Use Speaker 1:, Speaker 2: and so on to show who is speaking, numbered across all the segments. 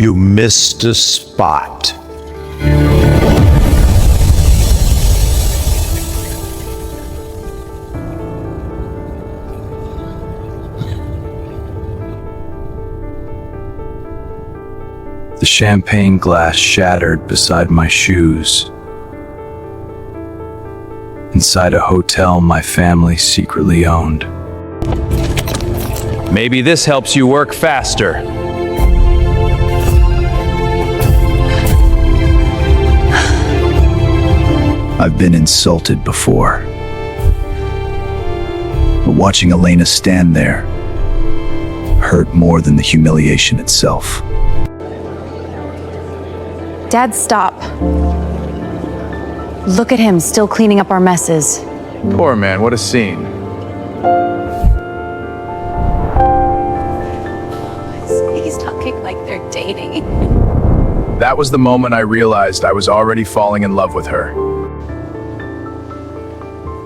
Speaker 1: You missed a spot.
Speaker 2: The champagne glass shattered beside my shoes. Inside a hotel my family secretly owned.
Speaker 3: Maybe this helps you work faster.
Speaker 2: I've been insulted before. But watching Elena stand there hurt more than the humiliation itself.
Speaker 4: Dad, stop. Look at him, still cleaning up our messes.
Speaker 3: Poor man, what a scene.
Speaker 4: He's talking like they're dating.
Speaker 3: That was the moment I realized I was already falling in love with her.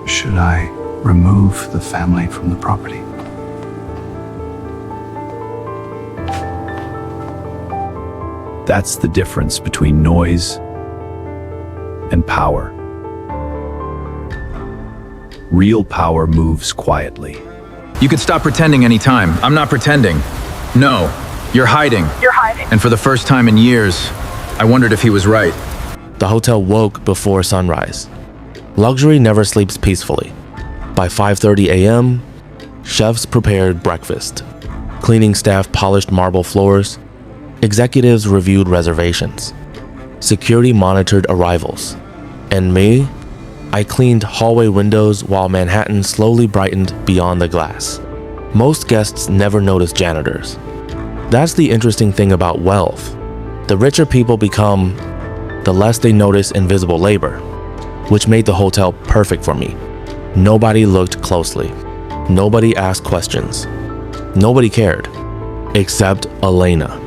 Speaker 2: Should I remove the family from the property? That's the difference between noise and power. Real power moves quietly.
Speaker 3: You could stop pretending anytime. I'm not pretending. No, you're hiding. And for the first time in years, I wondered if he was right.
Speaker 5: The hotel woke before sunrise. Luxury never sleeps peacefully. By 5:30 a.m., chefs prepared breakfast. Cleaning staff polished marble floors. Executives reviewed reservations. Security monitored arrivals. And me? I cleaned hallway windows while Manhattan slowly brightened beyond the glass. Most guests never notice janitors. That's the interesting thing about wealth. The richer people become, the less they notice invisible labor, which made the hotel perfect for me. Nobody looked closely. Nobody asked questions. Nobody cared, except Elena.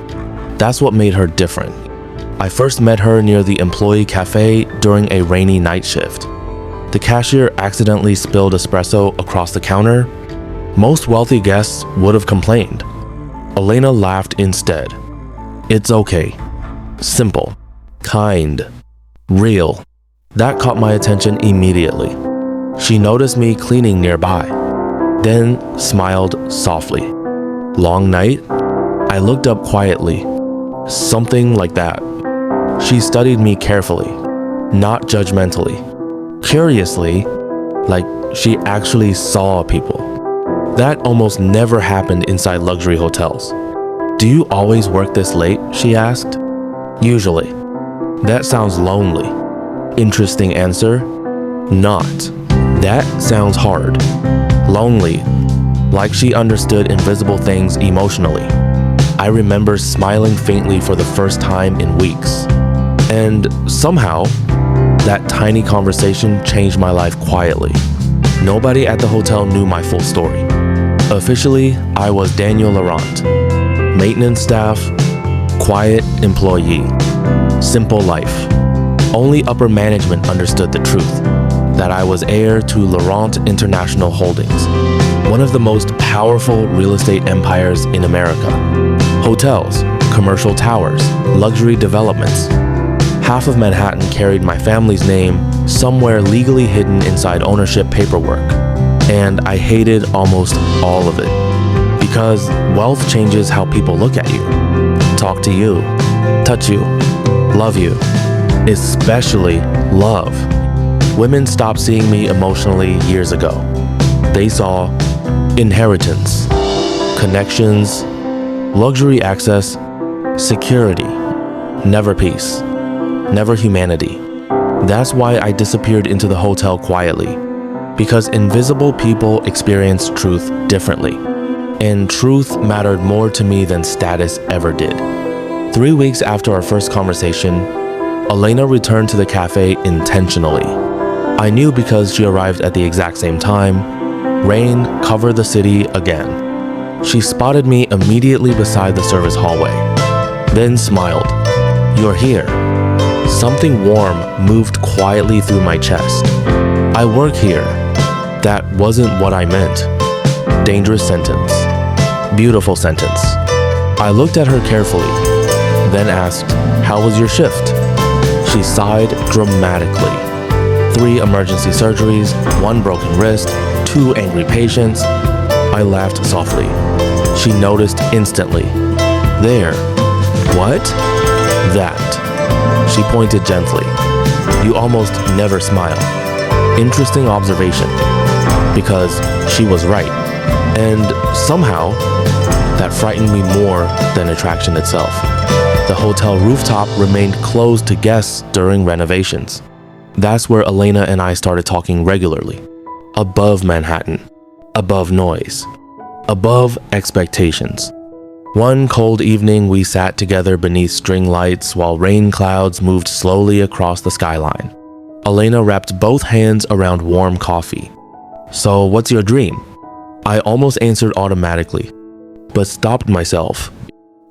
Speaker 5: That's what made her different. I first met her near the employee cafe during a rainy night shift. The cashier accidentally spilled espresso across the counter. Most wealthy guests would have complained. Elena laughed instead. It's okay. Simple. Kind. Real. That caught my attention immediately. She noticed me cleaning nearby, then smiled softly. Long night? I looked up quietly. Something like that. She studied me carefully, not judgmentally. Curiously, like she actually saw people. That almost never happened inside luxury hotels. Do you always work this late? She asked. Usually. That sounds lonely. Interesting answer. Not. That sounds hard. Lonely. Like she understood invisible things emotionally. I remember smiling faintly for the first time in weeks. And somehow, that tiny conversation changed my life quietly. Nobody at the hotel knew my full story. Officially, I was Daniel Laurent. Maintenance staff, quiet employee, simple life. Only upper management understood the truth, that I was heir to Laurent International Holdings, one of the most powerful real estate empires in America. Hotels, commercial towers, luxury developments. Half of Manhattan carried my family's name somewhere legally hidden inside ownership paperwork. And I hated almost all of it. Because wealth changes how people look at you, talk to you, touch you, love you. Especially love. Women stopped seeing me emotionally years ago. They saw inheritance, connections, luxury access, security, never peace, never humanity. That's why I disappeared into the hotel quietly, because invisible people experience truth differently, and truth mattered more to me than status ever did. 3 weeks after our first conversation, Elena returned to the cafe intentionally. I knew because she arrived at the exact same time. Rain covered the city again. She spotted me immediately beside the service hallway, then smiled. You're here. Something warm moved quietly through my chest. I work here. That wasn't what I meant. Dangerous sentence. Beautiful sentence. I looked at her carefully, then asked, "How was your shift?" She sighed dramatically. 3 emergency surgeries, 1 broken wrist, 2 angry patients. I laughed softly. She noticed instantly. "There." "What?" "That." She pointed gently. "You almost never smile." Interesting observation, because she was right. And somehow, that frightened me more than attraction itself. The hotel rooftop remained closed to guests during renovations. That's where Elena and I started talking regularly. Above Manhattan, above noise, above expectations. One cold evening, we sat together beneath string lights while rain clouds moved slowly across the skyline. Elena wrapped both hands around warm coffee. "So, what's your dream?" I almost answered automatically, but stopped myself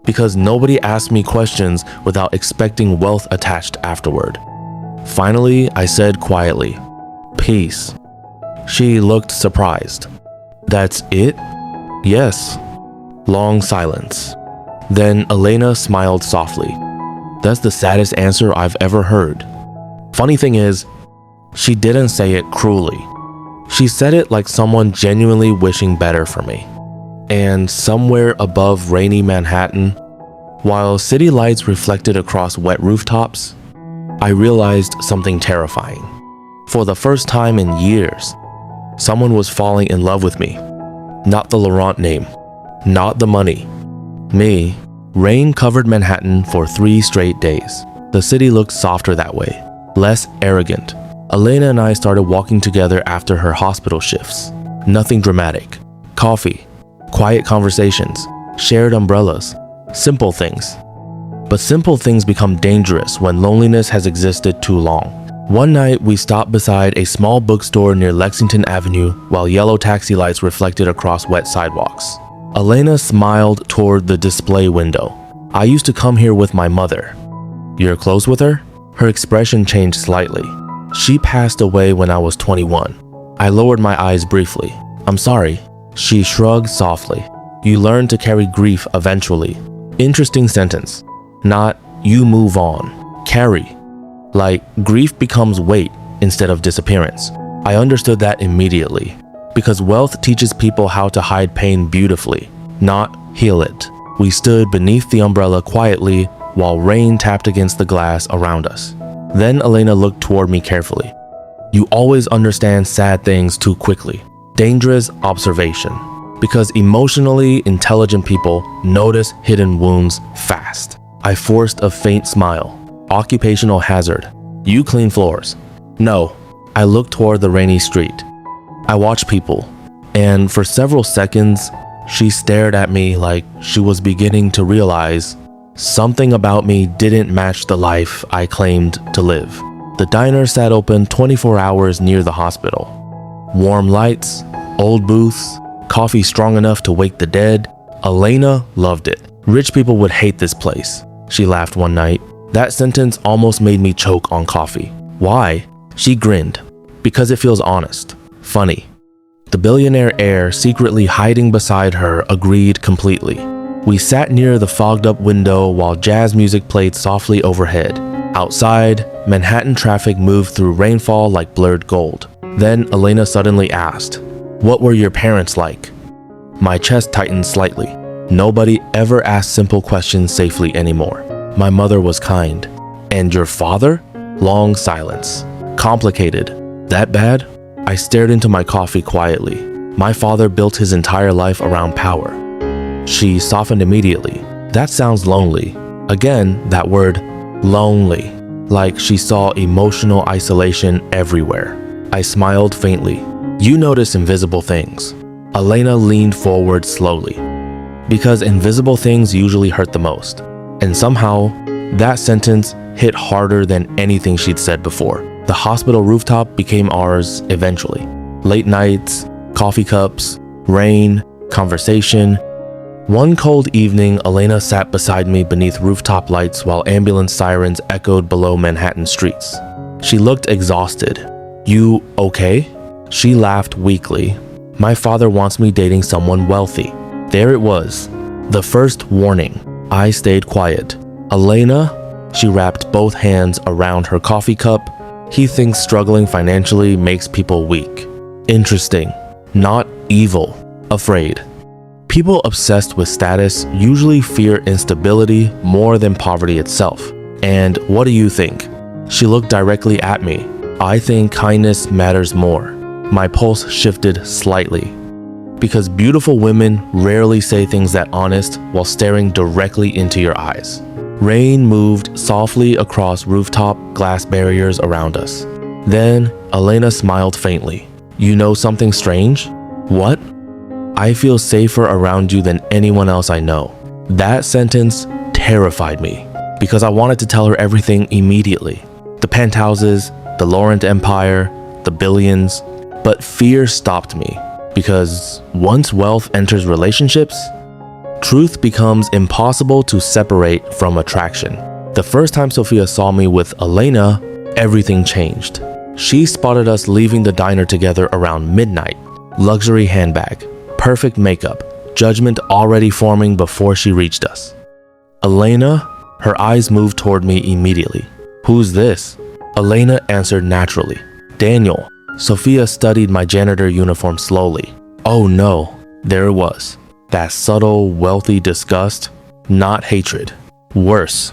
Speaker 5: because nobody asked me questions without expecting wealth attached afterward. Finally, I said quietly, "Peace." She looked surprised. "That's it?" "Yes." Long silence. Then Elena smiled softly. "That's the saddest answer I've ever heard." Funny thing is, she didn't say it cruelly. She said it like someone genuinely wishing better for me. And somewhere above rainy Manhattan, while city lights reflected across wet rooftops, I realized something terrifying. For the first time in years, someone was falling in love with me. Not the Laurent name, not the money. Me. Rain covered Manhattan for 3 straight days. The city looked softer that way, less arrogant. Elena and I started walking together after her hospital shifts. Nothing dramatic. Coffee, quiet conversations, shared umbrellas, simple things. But simple things become dangerous when loneliness has existed too long. One night, we stopped beside a small bookstore near Lexington Avenue while yellow taxi lights reflected across wet sidewalks. Elena smiled toward the display window. "I used to come here with my mother." "You're close with her?" Her expression changed slightly. "She passed away when I was 21. I lowered my eyes briefly. "I'm sorry." She shrugged softly. "You learn to carry grief eventually." Interesting sentence. Not, "you move on." Carry. Like, grief becomes weight instead of disappearance. I understood that immediately. Because wealth teaches people how to hide pain beautifully, not heal it. We stood beneath the umbrella quietly while rain tapped against the glass around us. Then Elena looked toward me carefully. "You always understand sad things too quickly." Dangerous observation. Because emotionally intelligent people notice hidden wounds fast. I forced a faint smile. "Occupational hazard. You clean floors." "No." I looked toward the rainy street. I watched people, and for several seconds, she stared at me like she was beginning to realize something about me didn't match the life I claimed to live. The diner sat open 24 hours near the hospital. Warm lights, old booths, coffee strong enough to wake the dead. Elena loved it. "Rich people would hate this place," she laughed one night. That sentence almost made me choke on coffee. "Why?" She grinned. "Because it feels honest. Funny." The billionaire heir secretly hiding beside her agreed completely. We sat near the fogged up window while jazz music played softly overhead. Outside, Manhattan traffic moved through rainfall like blurred gold. Then Elena suddenly asked, "What were your parents like?" My chest tightened slightly. Nobody ever asked simple questions safely anymore. My mother was kind. "And your father?" Long silence. "Complicated." "That bad?" I stared into my coffee quietly. My father built his entire life around power. She softened immediately. "That sounds lonely." Again, that word, lonely. Like she saw emotional isolation everywhere. I smiled faintly. "You notice invisible things." Elena leaned forward slowly. Because invisible things usually hurt the most. And somehow, that sentence hit harder than anything she'd said before. The hospital rooftop became ours eventually. Late nights, coffee cups, rain, conversation. One cold evening, Elena sat beside me beneath rooftop lights while ambulance sirens echoed below Manhattan streets. She looked exhausted. "You okay?" She laughed weakly. "My father wants me dating someone wealthy." There it was, the first warning. I stayed quiet. Elena? She wrapped both hands around her coffee cup. He thinks struggling financially makes people weak. Interesting. Not evil. Afraid. People obsessed with status usually fear instability more than poverty itself. And what do you think? She looked directly at me. I think kindness matters more. My pulse shifted slightly. Because beautiful women rarely say things that honest while staring directly into your eyes. Rain moved softly across rooftop glass barriers around us. Then, Elena smiled faintly. You know something strange? What? I feel safer around you than anyone else I know. That sentence terrified me because I wanted to tell her everything immediately. The penthouses, the Laurent Empire, the billions. But fear stopped me because once wealth enters relationships, truth becomes impossible to separate from attraction. The first time Sophia saw me with Elena, everything changed. She spotted us leaving the diner together around midnight. Luxury handbag, perfect makeup, judgment already forming before she reached us. Elena? Her eyes moved toward me immediately. Who's this? Elena answered naturally. Daniel. Sophia studied my janitor uniform slowly. Oh no, there it was. That subtle, wealthy disgust, not hatred. Worse,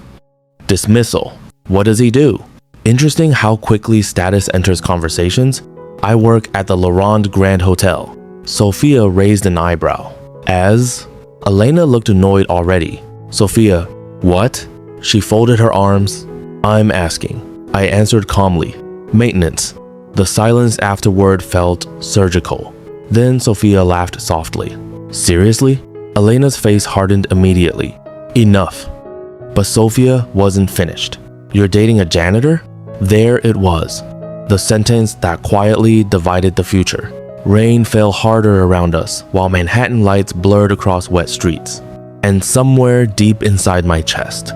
Speaker 5: dismissal. What does he do? Interesting how quickly status enters conversations. I work at the Laurent Grand Hotel. Sophia raised an eyebrow. As? Elena looked annoyed already. Sophia, what? She folded her arms. I'm asking. I answered calmly. Maintenance. The silence afterward felt surgical. Then Sophia laughed softly. Seriously? Elena's face hardened immediately. Enough. But Sophia wasn't finished. You're dating a janitor? There it was. The sentence that quietly divided the future. Rain fell harder around us while Manhattan lights blurred across wet streets. And somewhere deep inside my chest,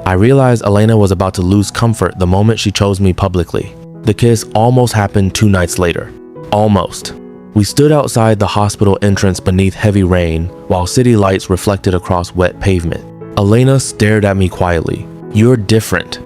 Speaker 5: I realized Elena was about to lose comfort the moment she chose me publicly. The kiss almost happened 2 nights later. Almost. We stood outside the hospital entrance beneath heavy rain while city lights reflected across wet pavement. Elena stared at me quietly. You're different.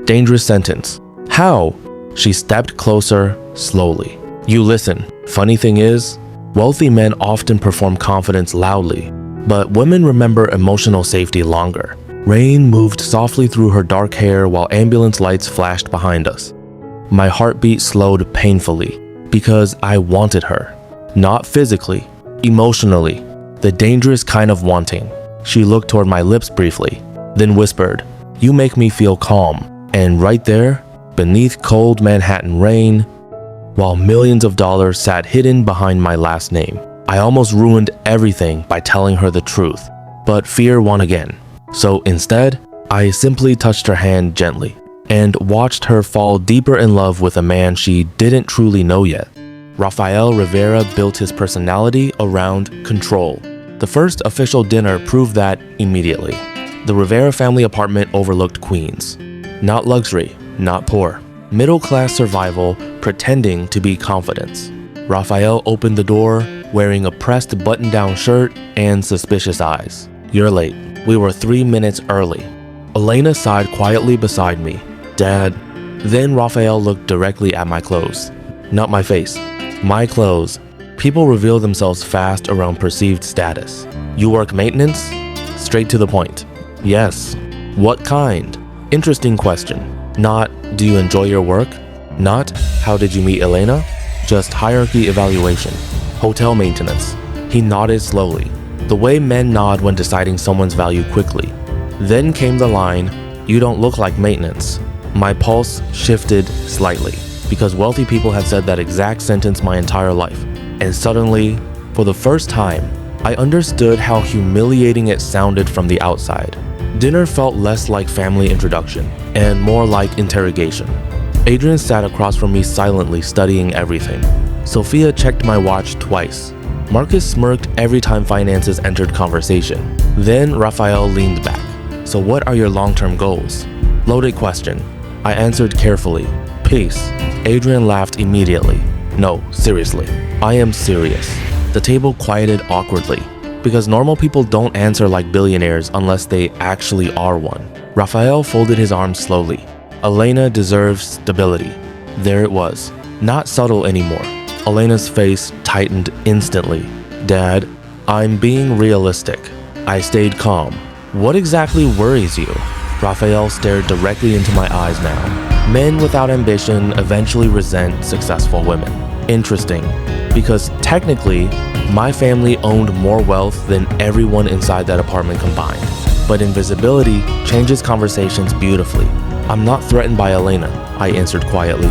Speaker 5: Dangerous sentence. How? She stepped closer, slowly. You listen. Funny thing is, wealthy men often perform confidence loudly, but women remember emotional safety longer. Rain moved softly through her dark hair while ambulance lights flashed behind us. My heartbeat slowed painfully because I wanted her. Not physically, emotionally, the dangerous kind of wanting. She looked toward my lips briefly, then whispered, You make me feel calm. And right there, beneath cold Manhattan rain, while millions of dollars sat hidden behind my last name, I almost ruined everything by telling her the truth. But fear won again. So instead, I simply touched her hand gently and watched her fall deeper in love with a man she didn't truly know yet. Rafael Rivera built his personality around control. The first official dinner proved that immediately. The Rivera family apartment overlooked Queens. Not luxury, not poor. Middle-class survival pretending to be confidence. Rafael opened the door, wearing a pressed button-down shirt and suspicious eyes. You're late. We were 3 minutes early. Elena sighed quietly beside me. Dad. Then Rafael looked directly at my clothes. Not my face. My clothes. People reveal themselves fast around perceived status. You work maintenance? Straight to the point. Yes. What kind? Interesting question. Not, do you enjoy your work? Not, how did you meet Elena? Just hierarchy evaluation. Hotel maintenance. He nodded slowly, the way men nod when deciding someone's value quickly. Then came the line, you don't look like maintenance. My pulse shifted slightly, because wealthy people have said that exact sentence my entire life. And suddenly, for the first time, I understood how humiliating it sounded from the outside. Dinner felt less like family introduction, and more like interrogation. Adrian sat across from me silently studying everything. Sophia checked my watch twice. Marcus smirked every time finances entered conversation. Then Rafael leaned back. So what are your long-term goals? Loaded question. I answered carefully. Peace. Adrian laughed immediately. No, seriously. I am serious. The table quieted awkwardly, because normal people don't answer like billionaires unless they actually are one. Raphael folded his arms slowly. Elena deserves stability. There it was, not subtle anymore. Elena's face tightened instantly. Dad, I'm being realistic. I stayed calm. What exactly worries you? Raphael stared directly into my eyes now. Men without ambition eventually resent successful women. Interesting, because technically, my family owned more wealth than everyone inside that apartment combined. But invisibility changes conversations beautifully. I'm not threatened by Elena, I answered quietly.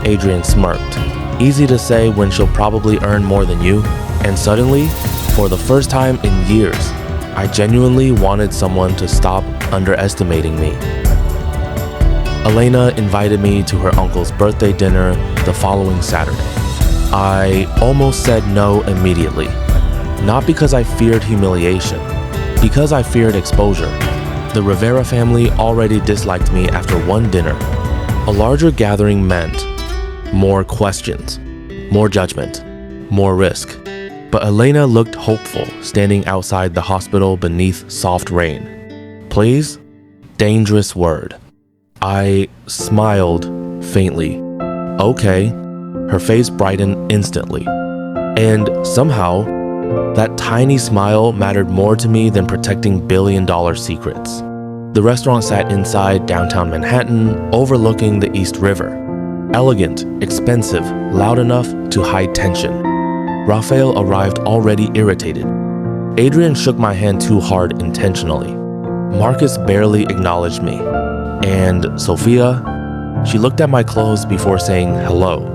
Speaker 5: Adrian smirked. Easy to say when she'll probably earn more than you. And suddenly, for the first time in years, I genuinely wanted someone to stop underestimating me. Elena invited me to her uncle's birthday dinner the following Saturday. I almost said no immediately. Not because I feared humiliation, because I feared exposure. The Rivera family already disliked me after one dinner. A larger gathering meant more questions, more judgment, more risk. But Elena looked hopeful, standing outside the hospital beneath soft rain. Please? Dangerous word. I smiled faintly. Okay. Her face brightened instantly. And somehow, that tiny smile mattered more to me than protecting billion-dollar secrets. The restaurant sat inside downtown Manhattan, overlooking the East River. Elegant, expensive, loud enough to hide tension. Raphael arrived already irritated. Adrian shook my hand too hard intentionally. Marcus barely acknowledged me. And Sophia, she looked at my clothes before saying hello.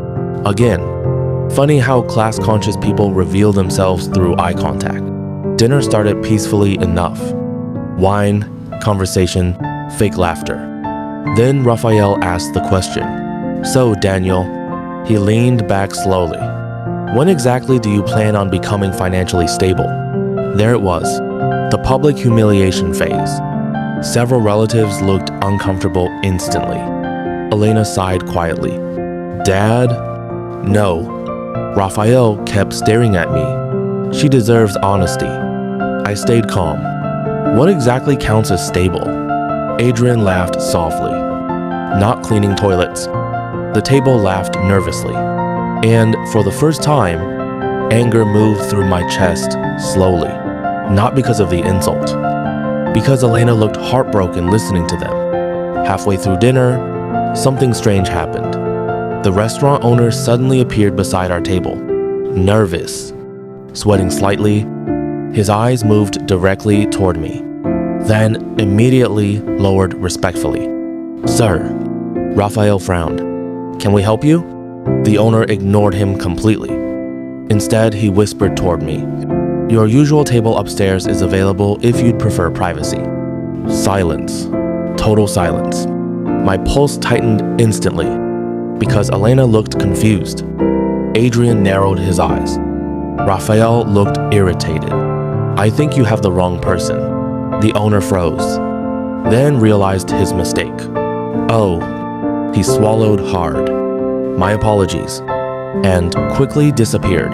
Speaker 5: Again, funny how class-conscious people reveal themselves through eye contact. Dinner started peacefully enough. Wine, conversation, fake laughter. Then Raphael asked the question. So, Daniel, he leaned back slowly. When exactly do you plan on becoming financially stable? There it was, the public humiliation phase. Several relatives looked uncomfortable instantly. Elena sighed quietly. Dad? No. Raphael kept staring at me. She deserves honesty. I stayed calm. What exactly counts as stable? Adrian laughed softly. Not cleaning toilets. The table laughed nervously. And for the first time, anger moved through my chest slowly. Not because of the insult. Because Elena looked heartbroken listening to them. Halfway through dinner, something strange happened. The restaurant owner suddenly appeared beside our table. Nervous. Sweating slightly, his eyes moved directly toward me. Then immediately lowered respectfully. Sir, Raphael frowned. Can we help you? The owner ignored him completely. Instead, he whispered toward me. Your usual table upstairs is available if you'd prefer privacy. Silence. Total silence. My pulse tightened instantly because Elena looked confused. Adrian narrowed his eyes. Raphael looked irritated. I think you have the wrong person. The owner froze, then realized his mistake. Oh, he swallowed hard. My apologies, and quickly disappeared.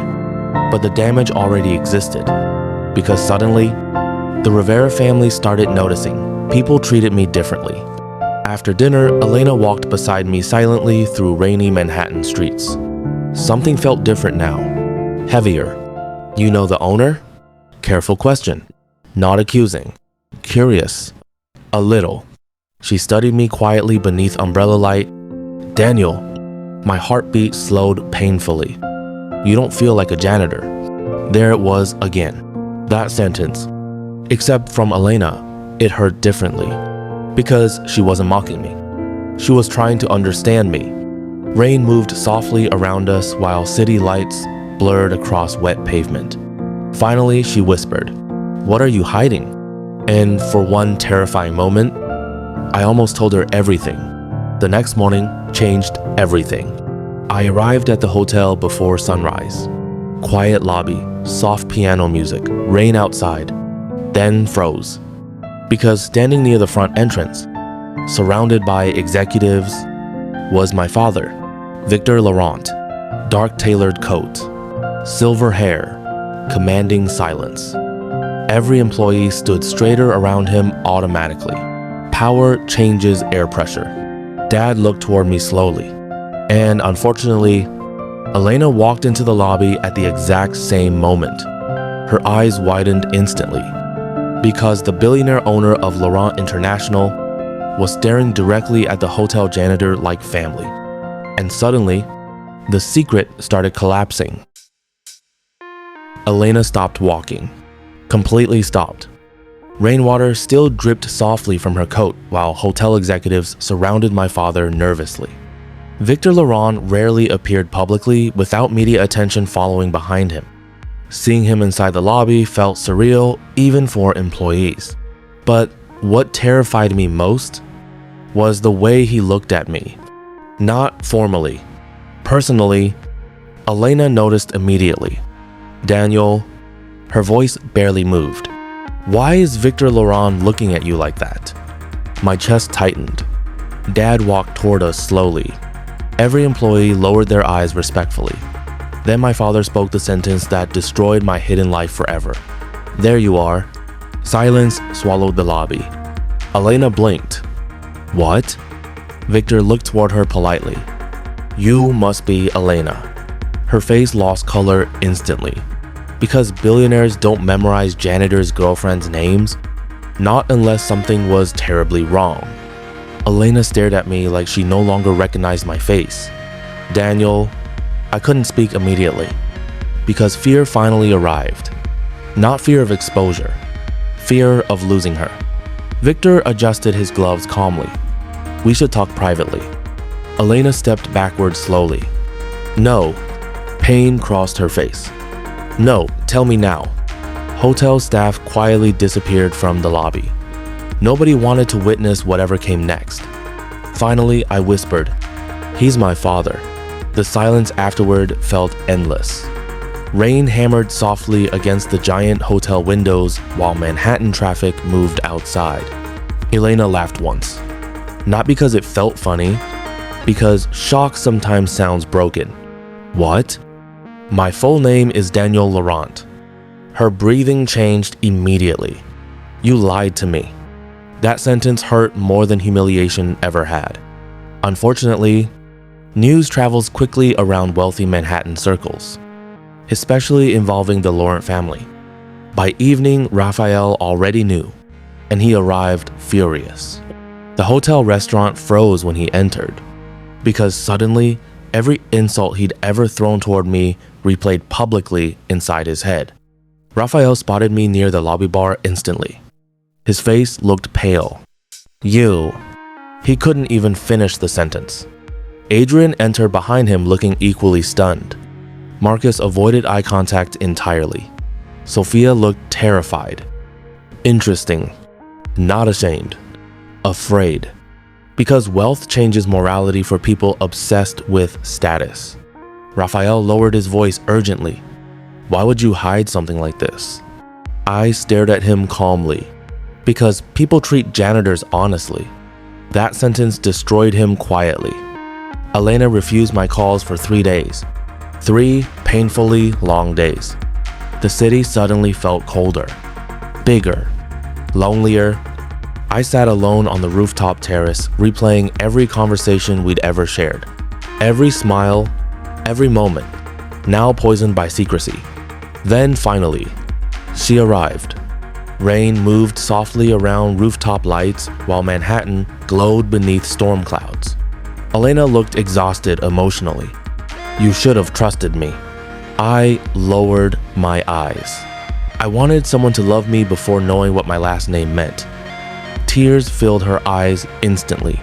Speaker 5: But the damage already existed, because suddenly, the Rivera family started noticing. People treated me differently. After dinner, Elena walked beside me silently through rainy Manhattan streets. Something felt different now, heavier. You know the owner? Careful question. Not accusing. Curious. A little. She studied me quietly beneath umbrella light. Daniel. My heartbeat slowed painfully. You don't feel like a janitor. There it was again. That sentence. Except from Elena, it hurt differently. Because she wasn't mocking me. She was trying to understand me. Rain moved softly around us while city lights blurred across wet pavement. Finally, she whispered, "What are you hiding?" And for one terrifying moment, I almost told her everything. The next morning changed everything. I arrived at the hotel before sunrise. Quiet lobby, soft piano music, rain outside, then froze. Because standing near the front entrance, surrounded by executives, was my father, Victor Laurent. Dark tailored coat, silver hair, commanding silence. Every employee stood straighter around him automatically. Power changes air pressure. Dad looked toward me slowly, and unfortunately, Elena walked into the lobby at the exact same moment. Her eyes widened instantly, because the billionaire owner of Laurent International was staring directly at the hotel janitor like family. And suddenly, the secret started collapsing. Elena stopped walking. Completely stopped. Rainwater still dripped softly from her coat while hotel executives surrounded my father nervously. Victor Laurent rarely appeared publicly without media attention following behind him. Seeing him inside the lobby felt surreal even for employees. But what terrified me most was the way he looked at me. Not formally. Personally, Elena noticed immediately. Daniel, her voice barely moved. Why is Victor Laurent looking at you like that? My chest tightened. Dad walked toward us slowly. Every employee lowered their eyes respectfully. Then my father spoke the sentence that destroyed my hidden life forever. There you are. Silence swallowed the lobby. Elena blinked. What? Victor looked toward her politely. You must be Elena. Her face lost color instantly. Because billionaires don't memorize janitors' girlfriends' names, not unless something was terribly wrong. Elena stared at me like she no longer recognized my face. Daniel, I couldn't speak immediately, because fear finally arrived. Not fear of exposure, fear of losing her. Victor adjusted his gloves calmly. We should talk privately. Elena stepped backward slowly. No. Pain crossed her face. No, tell me now. Hotel staff quietly disappeared from the lobby. Nobody wanted to witness whatever came next. Finally, I whispered, "He's my father." The silence afterward felt endless. Rain hammered softly against the giant hotel windows while Manhattan traffic moved outside. Elena laughed once. Not because it felt funny, because shock sometimes sounds broken. What? My full name is Daniel Laurent. Her breathing changed immediately. You lied to me. That sentence hurt more than humiliation ever had. Unfortunately, news travels quickly around wealthy Manhattan circles, especially involving the Laurent family. By evening, Raphael already knew, and he arrived furious. The hotel restaurant froze when he entered, because suddenly, every insult he'd ever thrown toward me replayed publicly inside his head. Raphael spotted me near the lobby bar instantly. His face looked pale. You. He couldn't even finish the sentence. Adrian entered behind him looking equally stunned. Marcus avoided eye contact entirely. Sophia looked terrified. Interesting. Not ashamed. Afraid. Because wealth changes morality for people obsessed with status. Raphael lowered his voice urgently. Why would you hide something like this? I stared at him calmly. Because people treat janitors honestly. That sentence destroyed him quietly. Elena refused my calls for 3 days. 3 painfully long days. The city suddenly felt colder. Bigger. Lonelier. I sat alone on the rooftop terrace, replaying every conversation we'd ever shared. Every smile, every moment, now poisoned by secrecy. Then finally, she arrived. Rain moved softly around rooftop lights while Manhattan glowed beneath storm clouds. Elena looked exhausted emotionally. You should have trusted me. I lowered my eyes. I wanted someone to love me before knowing what my last name meant. Tears filled her eyes instantly.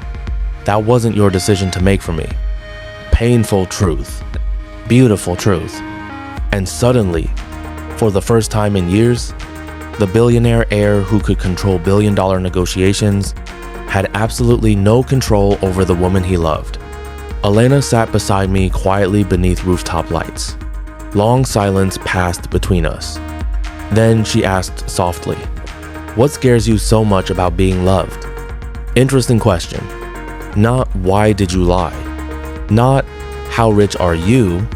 Speaker 5: That wasn't your decision to make for me. Painful truth. Beautiful truth. And suddenly, for the first time in years, the billionaire heir who could control billion-dollar negotiations had absolutely no control over the woman he loved. Elena sat beside me quietly beneath rooftop lights. Long silence passed between us. Then she asked softly, "What scares you so much about being loved?" Interesting question. Not why did you lie? Not how rich are you?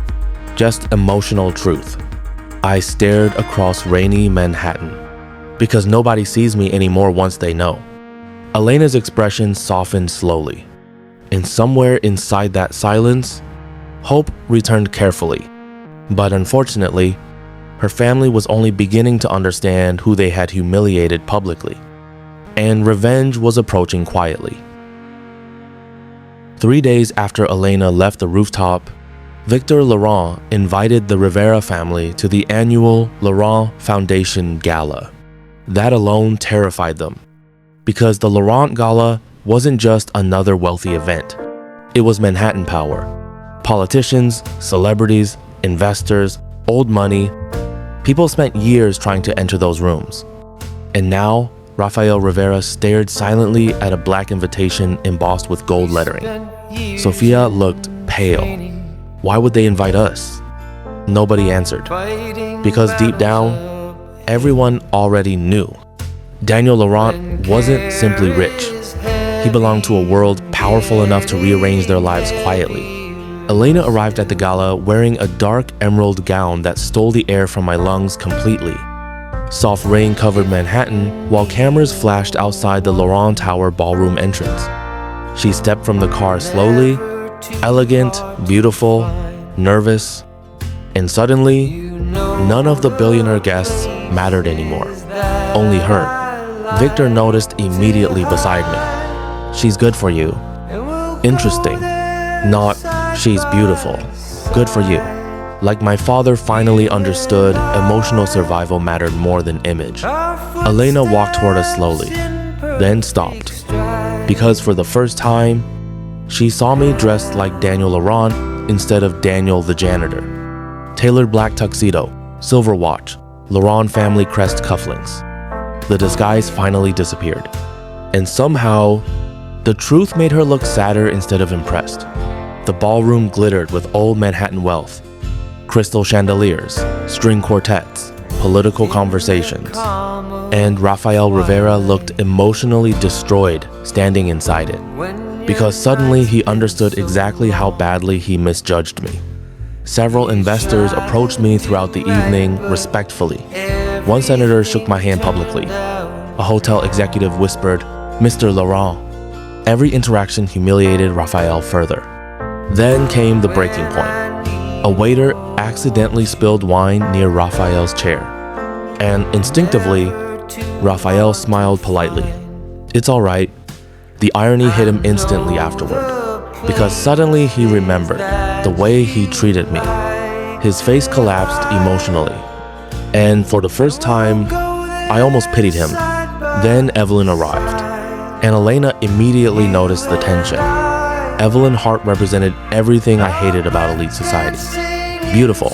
Speaker 5: Just emotional truth. I stared across rainy Manhattan. Because nobody sees me anymore once they know. Elena's expression softened slowly, and somewhere inside that silence, hope returned carefully. But unfortunately, her family was only beginning to understand who they had humiliated publicly, and revenge was approaching quietly. 3 days after Elena left the rooftop, Victor Laurent invited the Rivera family to the annual Laurent Foundation Gala. That alone terrified them, because the Laurent Gala wasn't just another wealthy event. It was Manhattan power. Politicians, celebrities, investors, old money. People spent years trying to enter those rooms. And now, Rafael Rivera stared silently at a black invitation embossed with gold lettering. Sofia looked pale. Why would they invite us? Nobody answered. Because deep down, everyone already knew. Daniel Laurent wasn't simply rich. He belonged to a world powerful enough to rearrange their lives quietly. Elena arrived at the gala wearing a dark emerald gown that stole the air from my lungs completely. Soft rain covered Manhattan while cameras flashed outside the Laurent Tower ballroom entrance. She stepped from the car slowly, elegant, beautiful, nervous, and suddenly, none of the billionaire guests mattered anymore. Only her. Victor noticed immediately beside me. She's good for you. Interesting. Not, she's beautiful. Good for you. Like my father finally understood, emotional survival mattered more than image. Elena walked toward us slowly, then stopped. Because for the first time, she saw me dressed like Daniel Laurent instead of Daniel the janitor. Tailored black tuxedo, silver watch, Laurent family crest cufflinks. The disguise finally disappeared. And somehow, the truth made her look sadder instead of impressed. The ballroom glittered with old Manhattan wealth. Crystal chandeliers, string quartets, political conversations. And Rafael Rivera looked emotionally destroyed standing inside it. Because suddenly he understood exactly how badly he misjudged me. Several investors approached me throughout the evening respectfully. One senator shook my hand publicly. A hotel executive whispered, "Mr. Laurent." Every interaction humiliated Rafael further. Then came the breaking point. A waiter accidentally spilled wine near Rafael's chair. And instinctively, Rafael smiled politely. "It's all right." The irony hit him instantly afterward, because suddenly he remembered the way he treated me. His face collapsed emotionally. And for the first time, I almost pitied him. Then Evelyn arrived, and Elena immediately noticed the tension. Evelyn Hart represented everything I hated about elite society. Beautiful,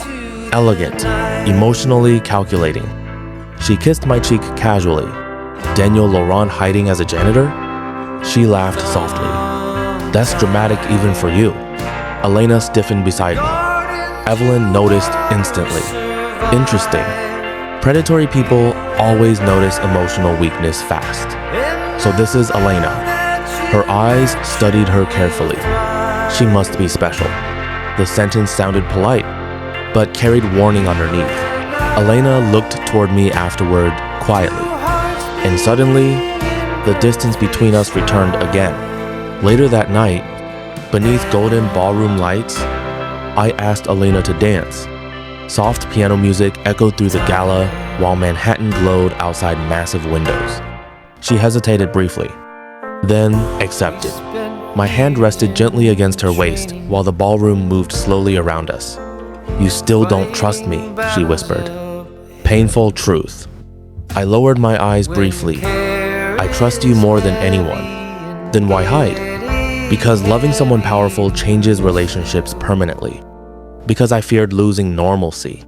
Speaker 5: elegant, emotionally calculating. She kissed my cheek casually. Daniel Laurent hiding as a janitor? She laughed softly. "That's dramatic even for you." Elena stiffened beside me. Evelyn noticed instantly. Interesting. Predatory people always notice emotional weakness fast. So this is Elena. Her eyes studied her carefully. She must be special. The sentence sounded polite, but carried warning underneath. Elena looked toward me afterward quietly. And suddenly, the distance between us returned again. Later that night, beneath golden ballroom lights, I asked Elena to dance. Soft piano music echoed through the gala while Manhattan glowed outside massive windows. She hesitated briefly, then accepted. My hand rested gently against her waist while the ballroom moved slowly around us. "You still don't trust me," she whispered. Painful truth. I lowered my eyes briefly. "I trust you more than anyone." Then why hide? Because loving someone powerful changes relationships permanently. Because I feared losing normalcy.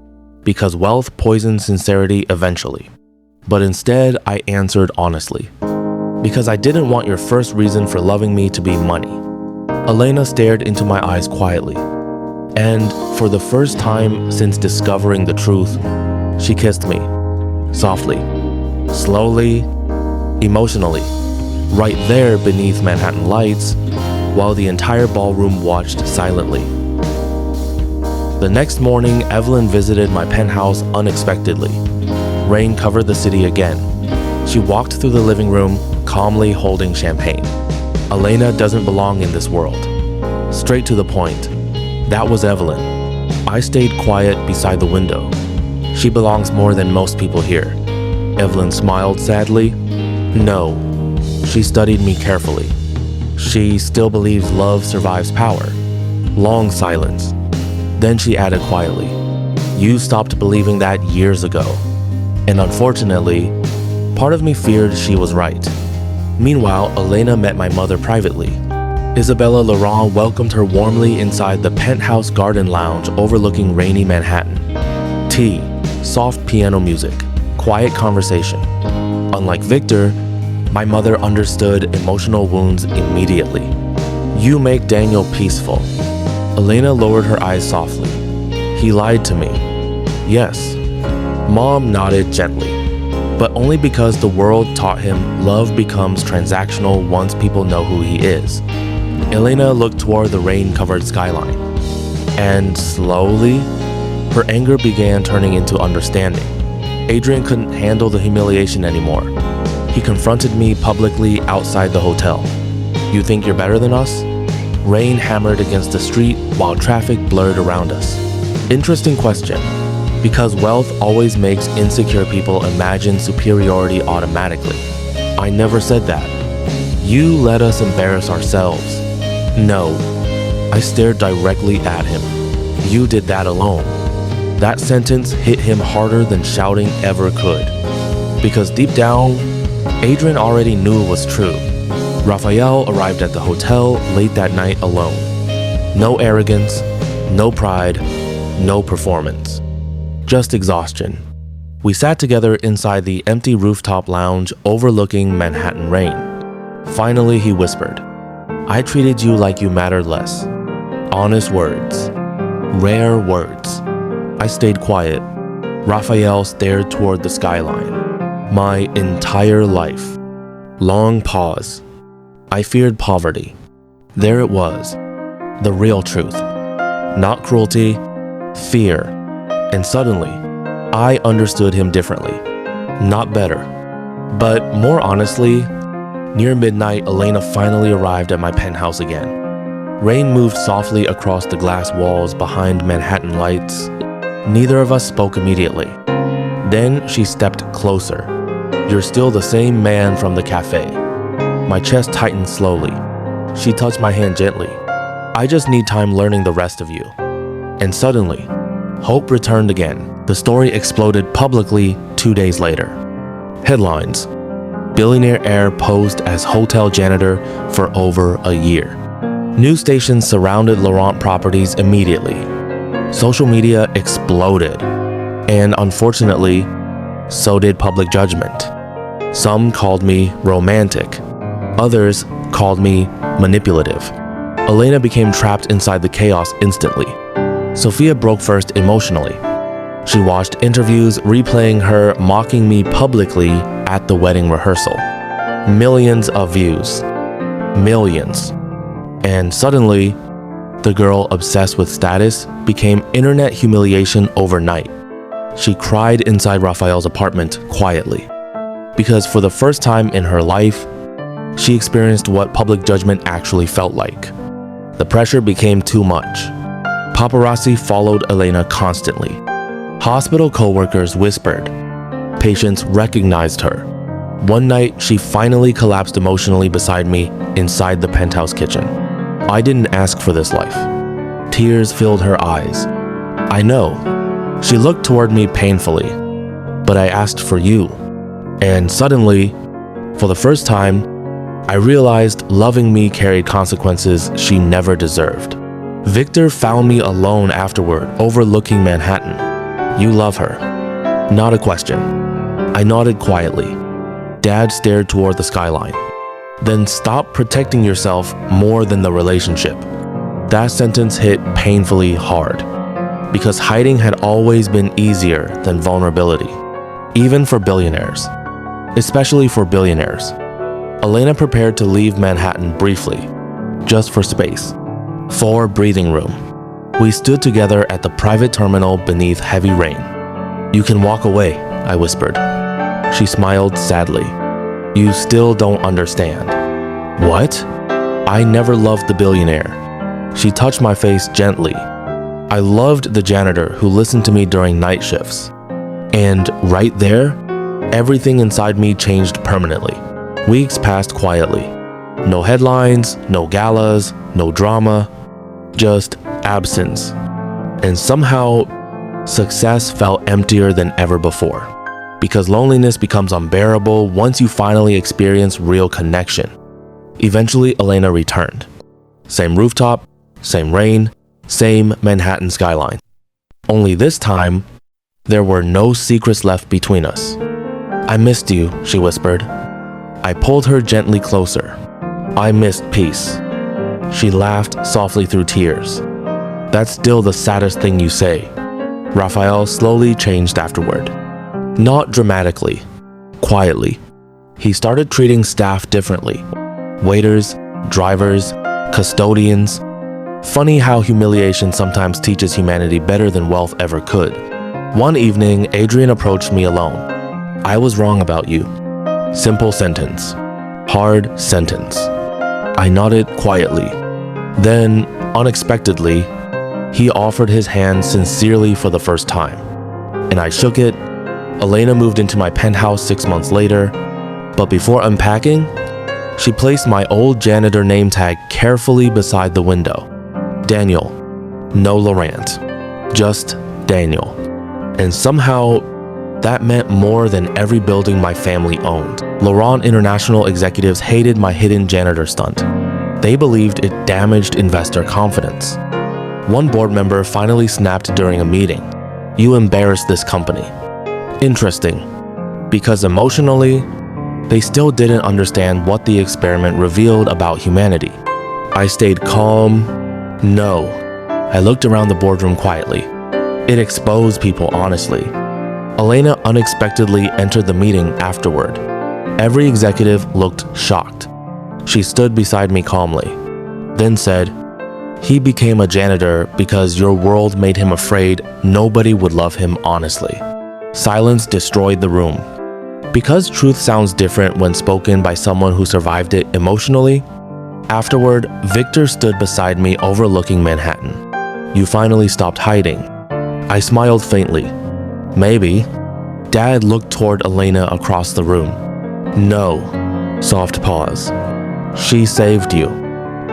Speaker 5: Because wealth poisons sincerity eventually. But instead, I answered honestly. Because I didn't want your first reason for loving me to be money. Elena stared into my eyes quietly. And for the first time since discovering the truth, she kissed me. Softly. Slowly. Emotionally. Right there beneath Manhattan lights, while the entire ballroom watched silently. The next morning, Evelyn visited my penthouse unexpectedly. Rain covered the city again. She walked through the living room, calmly holding champagne. Elena doesn't belong in this world. Straight to the point. That was Evelyn. I stayed quiet beside the window. She belongs more than most people here. Evelyn smiled sadly. No, she studied me carefully. She still believes love survives power. Long silence. Then she added quietly, you stopped believing that years ago. And unfortunately, part of me feared she was right. Meanwhile, Elena met my mother privately. Isabella Laurent welcomed her warmly inside the penthouse garden lounge overlooking rainy Manhattan. Tea, soft piano music, quiet conversation. Unlike Victor, my mother understood emotional wounds immediately. You make Daniel peaceful. Elena lowered her eyes softly. He lied to me. Yes. Mom nodded gently, but only because the world taught him love becomes transactional once people know who he is. Elena looked toward the rain-covered skyline, and slowly, her anger began turning into understanding. Adrian couldn't handle the humiliation anymore. He confronted me publicly outside the hotel. You think you're better than us? Rain hammered against the street while traffic blurred around us. Interesting question, because wealth always makes insecure people imagine superiority automatically. I never said that. You let us embarrass ourselves. No, I stared directly at him. You did that alone. That sentence hit him harder than shouting ever could. Because deep down, Adrian already knew it was true. Raphael arrived at the hotel late that night alone. No arrogance, no pride, no performance. Just exhaustion. We sat together inside the empty rooftop lounge overlooking Manhattan rain. Finally, he whispered, I treated you like you mattered less. Honest words. Rare words. I stayed quiet. Raphael stared toward the skyline. My entire life. Long pause. I feared poverty. There it was. The real truth. Not cruelty, fear. And suddenly, I understood him differently. Not better. But more honestly, near midnight, Elena finally arrived at my penthouse again. Rain moved softly across the glass walls behind Manhattan lights. Neither of us spoke immediately. Then she stepped closer. You're still the same man from the cafe. My chest tightened slowly. She touched my hand gently. I just need time learning the rest of you. And suddenly, hope returned again. The story exploded publicly 2 days later. Headlines. Billionaire heir posed as hotel janitor for over a year. News stations surrounded Laurent properties immediately. Social media exploded. And unfortunately, so did public judgment. Some called me romantic. Others called me manipulative. Elena became trapped inside the chaos instantly. Sophia broke first emotionally. She watched interviews replaying her mocking me publicly at the wedding rehearsal. Millions of views. Millions. And suddenly, the girl obsessed with status became internet humiliation overnight. She cried inside Raphael's apartment quietly. Because for the first time in her life, she experienced what public judgment actually felt like. The pressure became too much. Paparazzi followed Elena constantly. Hospital co-workers whispered. Patients recognized her. One night, she finally collapsed emotionally beside me inside the penthouse kitchen. I didn't ask for this life. Tears filled her eyes. I know. She looked toward me painfully. But I asked for you. And suddenly, for the first time, I realized loving me carried consequences she never deserved. Victor found me alone afterward, overlooking Manhattan. You love her. Not a question. I nodded quietly. Dad stared toward the skyline. Then stop protecting yourself more than the relationship. That sentence hit painfully hard. Because hiding had always been easier than vulnerability. Even for billionaires. Especially for billionaires. Elena prepared to leave Manhattan briefly, just for space, for breathing room. We stood together at the private terminal beneath heavy rain. You can walk away, I whispered. She smiled sadly. You still don't understand. What? I never loved the billionaire. She touched my face gently. I loved the janitor who listened to me during night shifts. And right there, everything inside me changed permanently. Weeks passed quietly. No headlines, no galas, no drama, just absence. And somehow, success felt emptier than ever before. Because loneliness becomes unbearable once you finally experience real connection. Eventually, Elena returned. Same rooftop, same rain, same Manhattan skyline. Only this time, there were no secrets left between us. I missed you, she whispered. I pulled her gently closer. I missed peace. She laughed softly through tears. That's still the saddest thing you say. Raphael slowly changed afterward. Not dramatically, quietly. He started treating staff differently. Waiters, drivers, custodians. Funny how humiliation sometimes teaches humanity better than wealth ever could. One evening, Adrian approached me alone. I was wrong about you. Simple sentence. Hard sentence. I nodded quietly. Then, unexpectedly, he offered his hand sincerely for the first time. And I shook it. Elena moved into my penthouse 6 months later. But before unpacking, she placed my old janitor name tag carefully beside the window. Daniel. No Laurent. Just Daniel. And somehow, that meant more than every building my family owned. Laurent International executives hated my hidden janitor stunt. They believed it damaged investor confidence. One board member finally snapped during a meeting. You embarrassed this company. Interesting, because emotionally, they still didn't understand what the experiment revealed about humanity. I stayed calm. No. I looked around the boardroom quietly. It exposed people honestly. Elena unexpectedly entered the meeting afterward. Every executive looked shocked. She stood beside me calmly, then said, "He became a janitor because your world made him afraid nobody would love him honestly." Silence destroyed the room. Because truth sounds different when spoken by someone who survived it emotionally, afterward, Victor stood beside me overlooking Manhattan. You finally stopped hiding. I smiled faintly. Maybe. Dad looked toward Elena across the room. No. Soft pause. She saved you.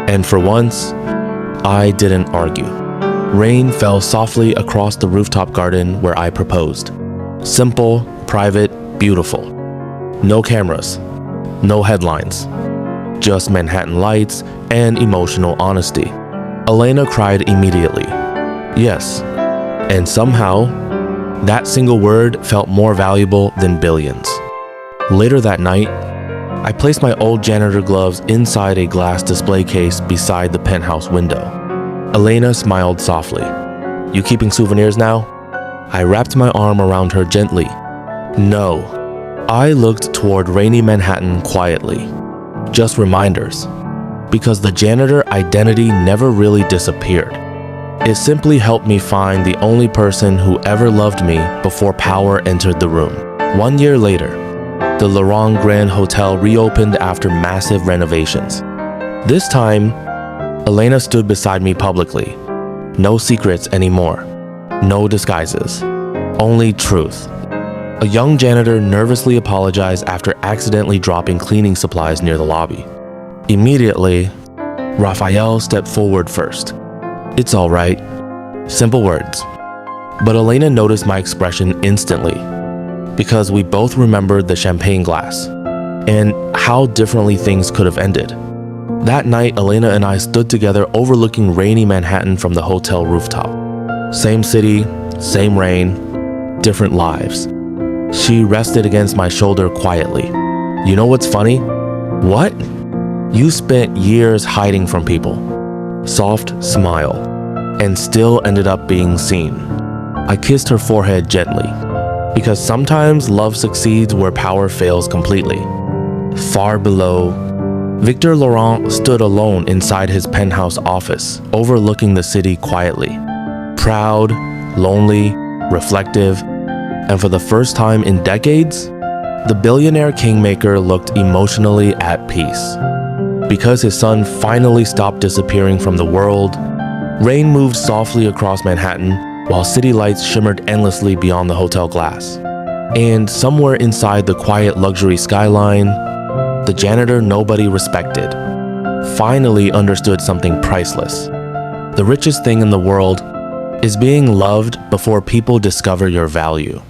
Speaker 5: And for once, I didn't argue. Rain fell softly across the rooftop garden where I proposed. Simple, private, beautiful. No cameras. No headlines. Just Manhattan lights and emotional honesty. Elena cried immediately. Yes. And somehow, that single word felt more valuable than billions. Later that night, I placed my old janitor gloves inside a glass display case beside the penthouse window. Elena smiled softly. You keeping souvenirs now? I wrapped my arm around her gently. No. I looked toward rainy Manhattan quietly. Just reminders. Because the janitor identity never really disappeared. It simply helped me find the only person who ever loved me before power entered the room. 1 year later, the Laurent Grand Hotel reopened after massive renovations. This time, Elena stood beside me publicly. No secrets anymore. No disguises. Only truth. A young janitor nervously apologized after accidentally dropping cleaning supplies near the lobby. Immediately, Raphael stepped forward first. It's all right. Simple words. But Elena noticed my expression instantly, because we both remembered the champagne glass and how differently things could have ended. That night, Elena and I stood together overlooking rainy Manhattan from the hotel rooftop. Same city, same rain, different lives. She rested against my shoulder quietly. You know what's funny? What? You spent years hiding from people. Soft smile, and still ended up being seen. I kissed her forehead gently, because sometimes love succeeds where power fails completely. Far below, Victor Laurent stood alone inside his penthouse office, overlooking the city quietly. Proud, lonely, reflective, and for the first time in decades, The billionaire kingmaker looked emotionally at peace. Because his son finally stopped disappearing from the world, rain moved softly across Manhattan while city lights shimmered endlessly beyond the hotel glass. And somewhere inside the quiet luxury skyline, the janitor nobody respected finally understood something priceless. The richest thing in the world is being loved before people discover your value.